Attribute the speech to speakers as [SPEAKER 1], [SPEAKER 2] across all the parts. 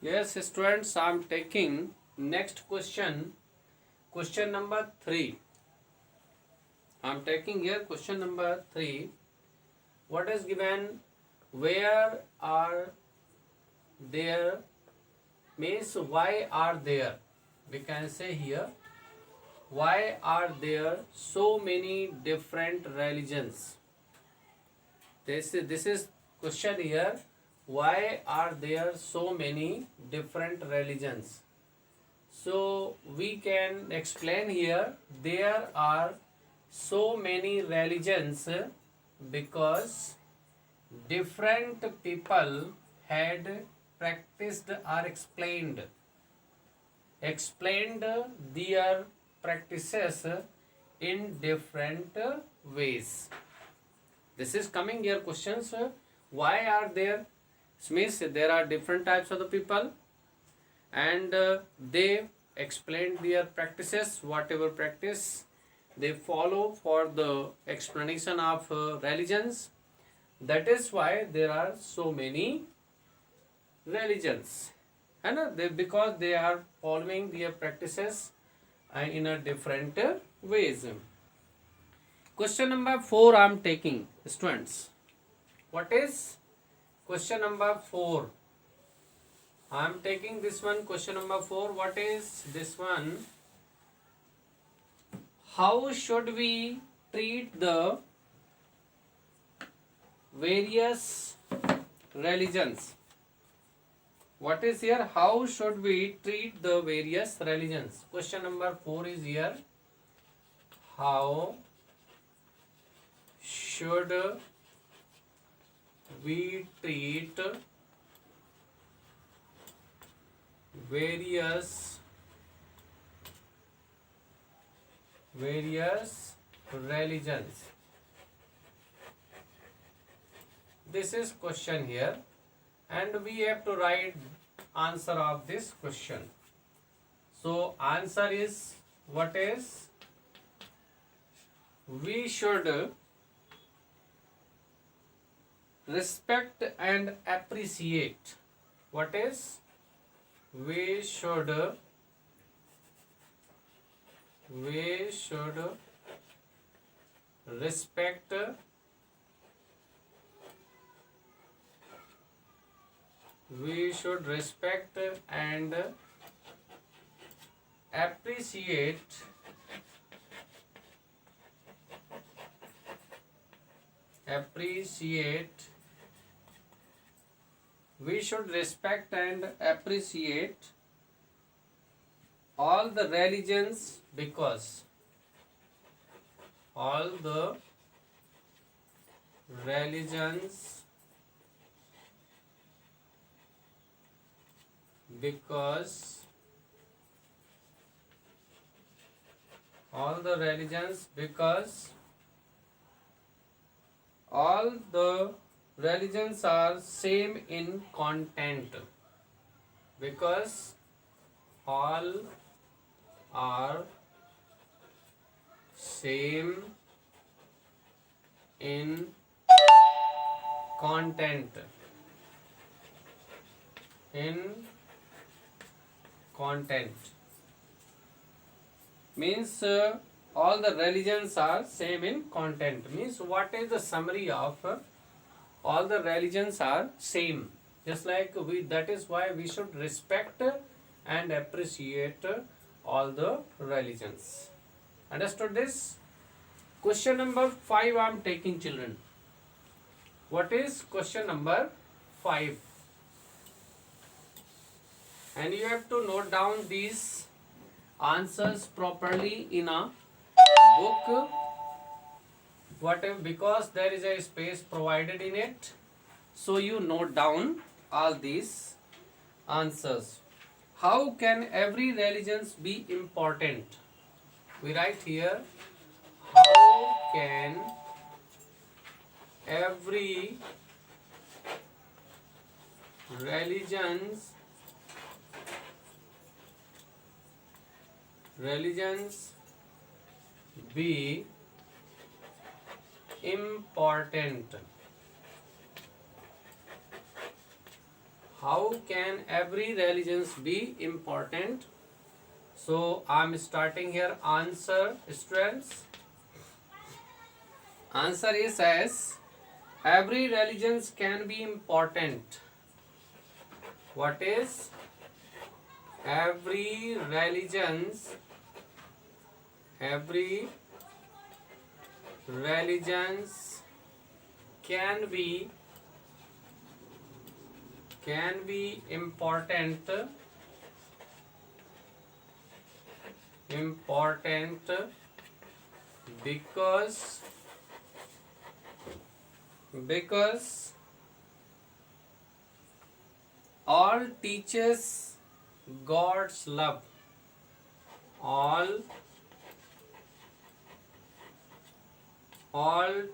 [SPEAKER 1] Yes, students, I am taking next question. Question number 3. I am taking here question number 3. What is given? Where are there? Means why are there? We can say here, why are there so many different religions? This is question here. Why are there so many different religions? So we can explain here, there are so many religions because different people had practiced or explained their practices in different ways. This is coming here questions. Why are there? Means there are different types of the people, and they explained their practices, whatever practice they follow for the explanation of religions. That is why there are so many religions, and because they are following their practices in a different ways. Question number 4 I am taking, students. What is question number 4? I am taking this one, question number 4. What is this one? How should we treat the various religions? What is here? How should we treat the various religions? Question number 4 is here. How should we treat various religions? This is question here, and we have to write answer of this question. So answer is, what is? We should respect and appreciate. What is? We should respect and appreciate we should respect and appreciate all the religions because all the religions because all the religions are same in content, because all are same in content. Means all the religions are same in content. Means what is the summary of all the religions are same, just like that is why we should respect and appreciate all the religions. Understood this? Question number 5 I am taking, children. What is question number 5? And you have to note down these answers properly in a book, whatever, because there is a space provided in it. So you note down all these answers. How can every religion be important? We write here, how can every religions be important? how can every religions be important? So I'm starting here answer, students. Answer is as every religions can be important. What is every religions can be important because all teaches God's love. All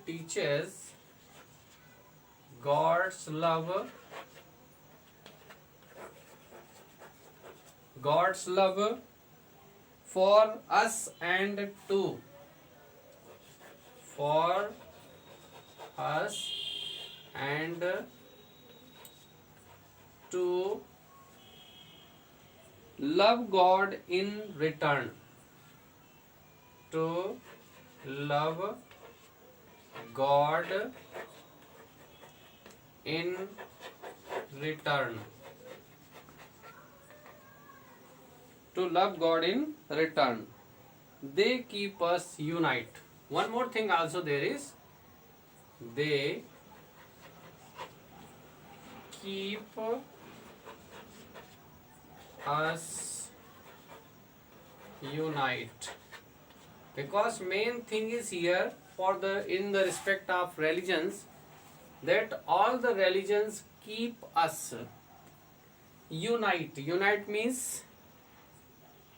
[SPEAKER 1] teaches God's love. God's love for us and to love God in return. To love God in return. To love God in return. They keep us unite. One more thing also there is. They keep us unite. Because main thing is here for in the respect of religions, that all the religions keep us unite. Unite means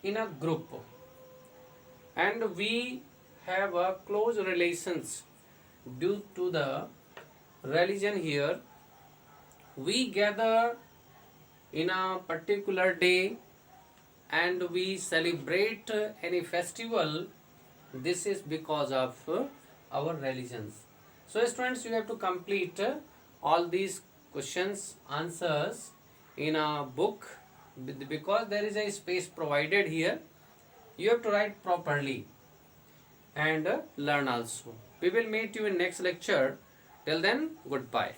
[SPEAKER 1] in a group, and we have a close relations due to the religion. Here we gather in a particular day and we celebrate any festival. This is because of our religions. So students, you have to complete all these questions answers in a book, because there is a space provided here. You have to write properly and learn also. We will meet you in next lecture. Till then, goodbye.